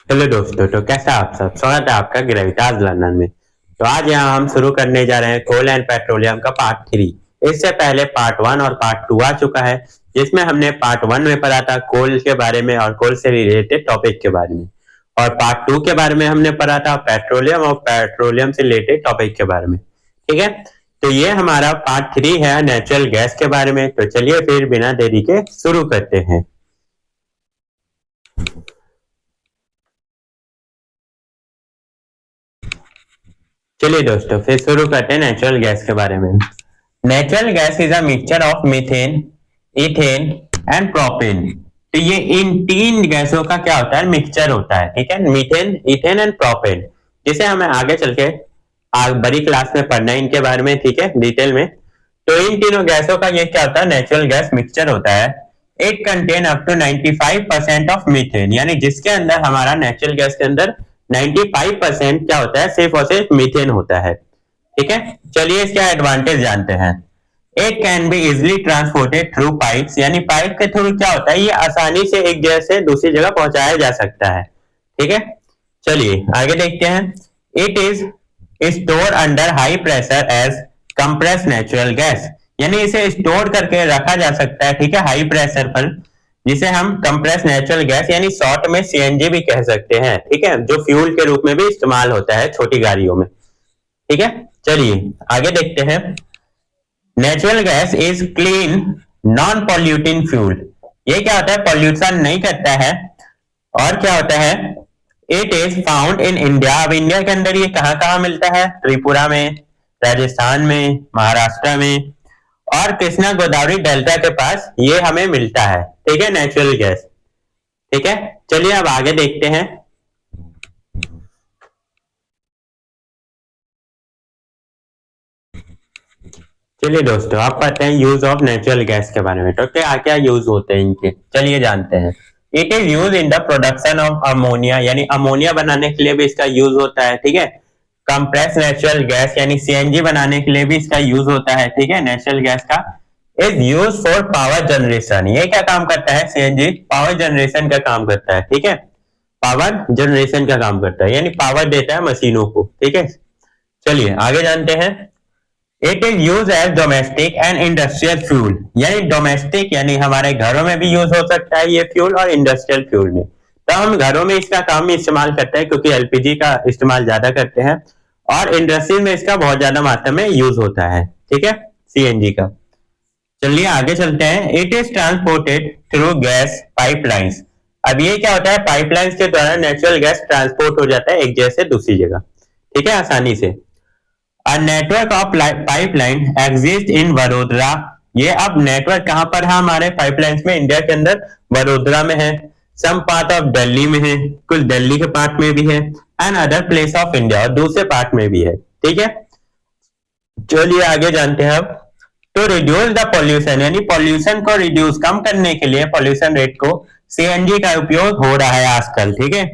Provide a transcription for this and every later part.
Hello दोस्तों, तो कैसा आप सब। स्वागत है आपका ग्रेविटास लर्नर में। तो आज यहाँ हम शुरू करने जा रहे हैं कोल एंड पेट्रोलियम का पार्ट 3। इससे पहले पार्ट 1 और पार्ट 2 आ चुका है, जिसमें हमने पार्ट 1 में पढ़ा था कोल के बारे में और कोल से रिलेटेड टॉपिक के बारे में, और पार्ट 2 के बारे में हमने पढ़ा था पेट्रोलियम और पेट्रोलियम से रिलेटेड टॉपिक के बारे में। ठीक है, तो ये हमारा पार्ट 3 है नेचुरल गैस के बारे में। तो चलिए फिर बिना देरी के शुरू करते हैं। चलिए दोस्तों, फिर शुरू करते हैं नेचुरल गैस के बारे में। Natural gas is a mixture of methane, ethane and propane. तो ये इन तीन गैसों का क्या होता है, मिक्सचर होता है। ठीक है, मीथेन, इथेन एंड प्रोपेन, जिसे हमें आगे चल के बड़ी क्लास में पढ़ना है इनके बारे में। ठीक है, डिटेल में। तो इन तीनों गैसों का ये क्या होता है, नेचुरल गैस मिक्सचर होता है। It contain up to 95% of methane, यानी जिसके अंदर हमारा नेचुरल गैस के अंदर 95% क्या होता है, सिर्फ और सिर्फ मीथेन होता है। ठीक है, चलिए इसका एडवांटेज जानते हैं। It can be easily transported through pipes, यानी पाइप के थ्रू क्या होता है, ये आसानी से एक जगह से दूसरी जगह पहुंचाया जा सकता है। ठीक है, चलिए आगे देखते हैं। It is store under high pressure as compress natural gas, यानी इसे स्टोर करके रखा जा सकता है। ठीक है, हाई प्रेशर पर, जिसे हम कंप्रेस नेचुरल गैस यानी शॉर्ट में सीएनजी भी कह सकते हैं। ठीक है, जो फ्यूल के रूप में भी इस्तेमाल होता है छोटी गाड़ियों में। ठीक है, चलिए आगे देखते हैं। Natural gas is clean non polluting fuel. ये क्या होता है, पॉल्यूशन नहीं करता है। और क्या होता है, it is found in India. अब इंडिया के अंदर ये कहाँ कहाँ मिलता है, त्रिपुरा में, राजस्थान में, महाराष्ट्र में और कृष्णा गोदावरी डेल्टा के पास ये हमें मिलता है। ठीक है, नेचुरल गैस। ठीक है, चलिए अब आगे देखते हैं। चलिए दोस्तों, आप पढ़ते हैं यूज ऑफ नेचुरल गैस के बारे में। तो क्या क्या यूज होते हैं इनके, चलिए जानते हैं। It is use in the production of ammonia, यानी अमोनिया बनाने के लिए भी इसका यूज होता है। ठीक है, कंप्रेस नेचुरल गैस यानी सीएनजी बनाने के लिए भी इसका यूज होता है। ठीक है, नेचुरल गैस का is use for power generation. ये क्या काम करता है, सीएनजी पावर जनरेशन का काम करता है। ठीक है, पावर जनरेशन का काम करता है, यानी पावर देता है मशीनों को। ठीक है, चलिए आगे जानते हैं। It is use as domestic and industrial fuel, यानी डोमेस्टिक यानी हमारे घरों में भी यूज हो सकता है ये फ्यूल, और इंडस्ट्रियल फ्यूल में। तो हम घरों में इसका काम इस्तेमाल करते हैं क्योंकि एलपीजी का इस्तेमाल ज्यादा करते हैं, और इंडस्ट्री में इसका बहुत ज्यादा मात्रा में यूज होता है। ठीक है, सीएनजी का। चलिए आगे चलते हैं। It is transported through gas pipelines. अब ये क्या होता है, पाइपलाइंस के द्वारा नेचुरल गैस ट्रांसपोर्ट हो जाता है एक जगह से दूसरी जगह। ठीक है, आसानी से। A network of pipeline exists in Vadodara. ये अब नेटवर्क कहां पर है हमारे पाइपलाइंस में, इंडिया के अंदर वडोदरा में है। सम पार्ट ऑफ दिल्ली में है, कुछ दिल्ली के पार्ट में भी है, and other place of India, और दूसरे पार्ट में भी है। ठीक है, चलिए आगे जानते हैं अब। तो रिड्यूस द पॉल्यूशन, यानी पॉल्यूशन को रिड्यूस कम करने के लिए, पॉल्यूशन रेट को, सीएनजी का उपयोग हो रहा है आजकल। ठीक है,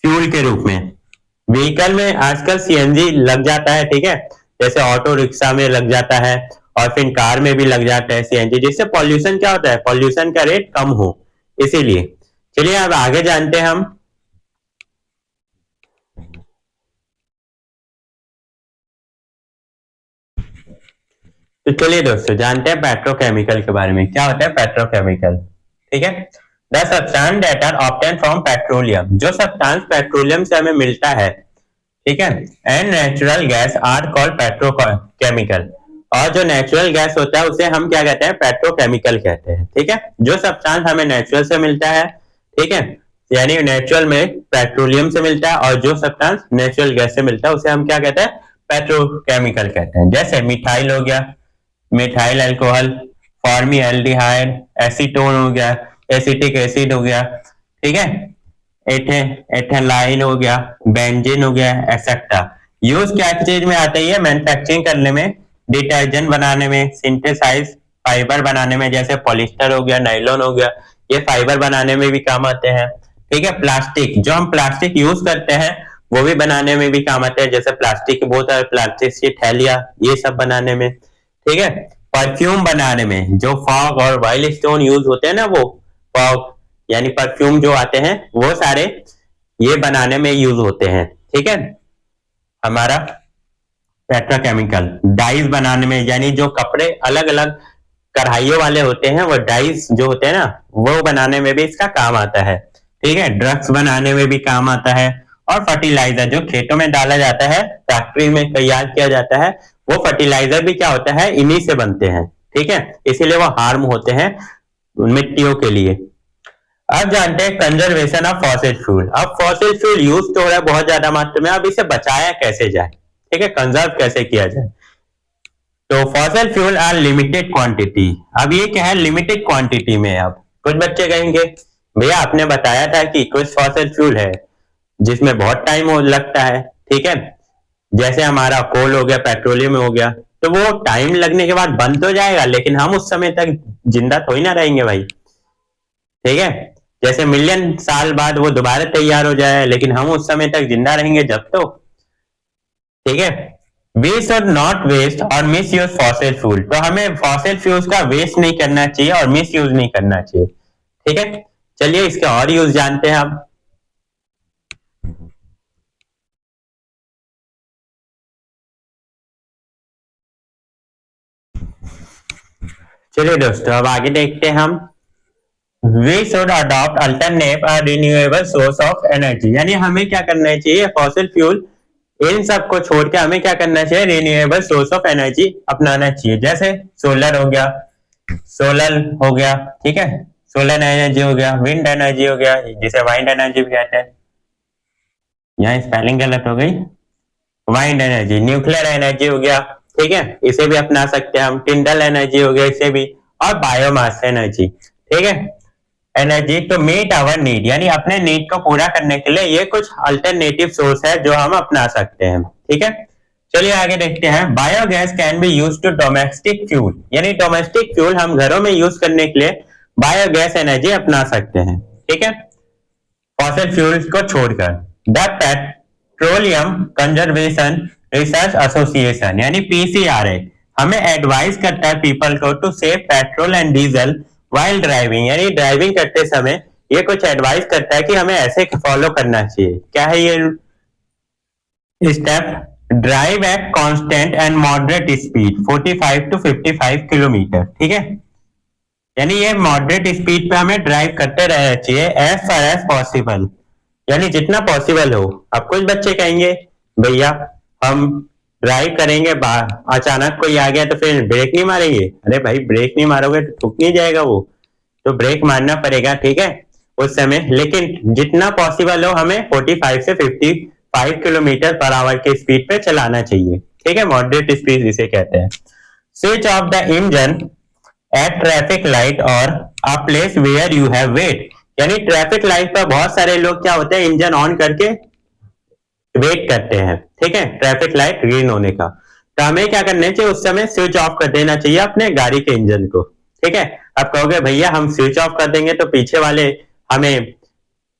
फ्यूल के रूप में व्हीकल में आजकल सीएनजी लग जाता है। ठीक है, जैसे ऑटो रिक्शा में लग जाता है, और फिर कार में भी लग जाता है सीएनजी, जिससे पॉल्यूशन क्या होता है, पॉल्यूशन का रेट कम हो, इसीलिए। चलिए अब आगे जानते हैं हम। तो चलिए दोस्तों, जानते हैं पेट्रोकेमिकल के बारे में। क्या होता है पेट्रोकेमिकल। ठीक है, the substance that are obtain from petroleum, जो सब्सटेंस पेट्रोलियम से हमें मिलता है। ठीक है, and natural gas are called petrochemical, और जो नेचुरल गैस होता है उसे हम क्या कहते हैं, पेट्रोकेमिकल कहते हैं। ठीक है, जो सब्सटेंस हमें नेचुरल से मिलता है, ठीक है, यानी नेचुरल में पेट्रोलियम से मिलता है, और जो सब्सटेंस नेचुरल गैस से मिलता है उसे हम क्या कहते हैं, पेट्रोकेमिकल कहते हैं। जैसे मिथाइल हो गया, मिथाइल अल्कोहल, फॉर्मिएल्डिहाइड, एसीटोन हो गया, एसिटिक एसिड हो गया। ठीक है, एथेनाइन हो गया, बेंजीन हो गया, एक्सेट्रा। यूज क्या चीज में आते हैं, मैन्युफैक्चरिंग करने में, डिटर्जेंट बनाने में, सिंथेसाइज फाइबर बनाने में, जैसे पॉलिस्टर हो गया, नाइलॉन हो गया, ये फाइबर बनाने में भी काम आते हैं। ठीक है, प्लास्टिक, जो हम प्लास्टिक यूज करते हैं वो भी बनाने में भी काम आते हैं, जैसे प्लास्टिक की बोतल, प्लास्टिक की थैलियां, ये सब बनाने में। ठीक है, परफ्यूम बनाने में जो फॉग और वाइल्ड स्टोन यूज होते हैं ना, वो फॉग यानी परफ्यूम जो आते हैं वो सारे ये बनाने में यूज होते हैं। ठीक है, हमारा पेट्रोकेमिकल डाइज बनाने में, यानी जो कपड़े अलग अलग कढ़ाइयों वाले होते हैं वो डाइज जो होते हैं ना, वो बनाने में भी इसका काम आता है। ठीक है, ड्रग्स बनाने में भी काम आता है। और फर्टिलाइजर जो खेतों में डाला जाता है, फैक्ट्री में तैयार किया जाता है, वो फर्टिलाइजर भी क्या होता है, इन्हीं से बनते हैं। ठीक है, इसीलिए वो हार्म होते हैं मिट्टियों के लिए। अब जानते हैं कंजर्वेशन ऑफ फॉसिल फ्यूल। अब फॉसिल फ्यूल यूज तो हो रहा है बहुत ज्यादा मात्रा में, अब इसे बचाया कैसे जाए, ठीक है, कंजर्व कैसे किया जाए। तो fossil fuel are limited quantity. अब ये क्या है, लिमिटेड क्वांटिटी में। अब कुछ बच्चे कहेंगे भैया आपने बताया था कि कुछ फॉसिल फ्यूल है जिसमें बहुत टाइम लगता है। ठीक है, जैसे हमारा कोल हो गया, पेट्रोलियम हो गया, तो वो टाइम लगने के बाद बंद तो जाएगा, लेकिन हम उस समय तक जिंदा थोड़ी ना रहेंगे भाई। ठीक है, जैसे मिलियन साल बाद वो दोबारा तैयार हो जाए, लेकिन हम उस समय तक जिंदा रहेंगे जब तो। ठीक है, वी शुड नॉट वेस्ट और मिस यूज फॉसिल फ्यूल। तो हमें फॉसिल फ्यूल्स का वेस्ट नहीं करना चाहिए और मिस यूज नहीं करना चाहिए। ठीक है, चलिए इसके और यूज जानते हैं हम। चलिए दोस्तों, अब आगे देखते हैं हम। वी शुड अडॉप्ट अल्टरनेट और रिन्यूएबल सोर्स ऑफ एनर्जी। यानी हमें क्या करना चाहिए, फॉसिल फ्यूल इन सब को छोड़ के हमें क्या करना चाहिए, रिन्यूएबल सोर्स ऑफ एनर्जी अपनाना चाहिए। जैसे सोलर हो गया, सोलर हो गया, ठीक है, सोलर एनर्जी हो गया, विंड एनर्जी हो गया, जिसे वाइंड एनर्जी भी कहते हैं। यहाँ स्पेलिंग गलत हो गई, वाइंड एनर्जी। न्यूक्लियर एनर्जी हो गया, ठीक है, इसे भी अपना सकते हैं हम। टिंडल एनर्जी हो गया, इसे भी। और बायोमास एनर्जी। ठीक है, energy to meet our need, यानी अपने नीड को पूरा करने के लिए ये कुछ अल्टरनेटिव सोर्स है जो हम अपना सकते हैं। ठीक है, चलिए आगे देखते हैं। Biogas can be use to domestic fuel, यानी डोमेस्टिक फ्यूल हम घरों में यूज करने के लिए बायोगैस एनर्जी अपना सकते हैं। ठीक है, फॉसिल फ्यूल्स को छोड़कर। The petroleum conservation research association यानी पीसीआरए हमें एडवाइस करता है पीपल को to save petrol and diesel while driving, यानी ड्राइविंग करते समय ये कुछ एडवाइस करता है कि हमें ऐसे फॉलो करना चाहिए। क्या है ये step, drive at constant and moderate speed 45 to 55 kilometre. ठीक है, यानी ये मॉडरेट स्पीड पे हमें ड्राइव करते रहना चाहिए एज फार एज पॉसिबल, यानी जितना पॉसिबल हो। अब कुछ बच्चे कहेंगे भैया हम ड्राइव करेंगे, अचानक कोई आ गया तो फिर ब्रेक नहीं मारेंगे। अरे भाई ब्रेक नहीं मारोगे तो ठुक नहीं जाएगा वो, तो ब्रेक मारना पड़ेगा। ठीक है, उस समय, लेकिन जितना पॉसिबल हो हमें 45 से 55 किलोमीटर पर आवर के स्पीड पे चलाना चाहिए। ठीक है, मॉडरेट स्पीड इसे कहते हैं। Switch off the engine at traffic light or a place where you have wait, यानी ट्रैफिक लाइट पर बहुत सारे लोग क्या होते हैं, इंजन ऑन करके वेट करते हैं। ठीक है, ट्रैफिक लाइट ग्रीन होने का, तो हमें क्या करना चाहिए, उस समय स्विच ऑफ कर देना चाहिए अपने गाड़ी के इंजन को। ठीक है, अब कहोगे भैया हम स्विच ऑफ कर देंगे तो पीछे वाले हमें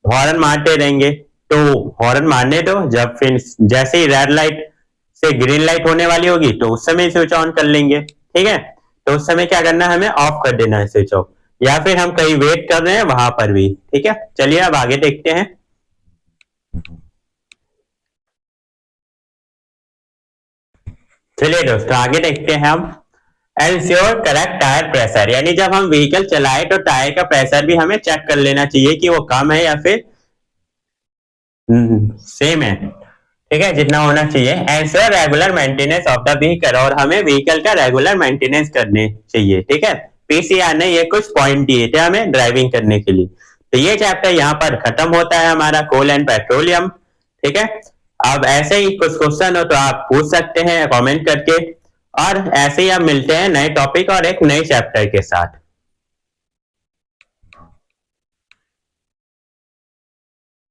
हॉर्न मारते रहेंगे, तो हॉर्न मारने दो, जब फिर जैसे ही रेड लाइट से ग्रीन लाइट होने वाली होगी तो उस समय स्विच ऑन कर लेंगे। ठीक है, तो उस समय क्या करना है, हमें ऑफ कर देना है स्विच ऑफ, या फिर हम कहीं वेट कर रहे हैं वहां पर भी। ठीक है, चलिए अब आगे देखते हैं। चलिए दोस्तों आगे देखते हैं हम। एंश्योर करेक्ट टायर प्रेशर, यानी जब हम व्हीकल चलाए तो टायर का प्रेशर भी हमें चेक कर लेना चाहिए कि वो कम है या फिर सेम है। ठीक है, जितना होना चाहिए। Ensure regular maintenance of the vehicle, और हमें व्हीकल का रेगुलर मेंटेनेंस करने चाहिए। ठीक है, पीसीआर ने ये कुछ पॉइंट दिए थे हमें ड्राइविंग करने के लिए। तो ये चैप्टर यहाँ पर खत्म होता है हमारा कोल एंड पेट्रोलियम। ठीक है, अब ऐसे ही कुछ क्वेश्चन हो तो आप पूछ सकते हैं कमेंट करके, और ऐसे ही अब मिलते हैं नए टॉपिक और एक नए चैप्टर के साथ।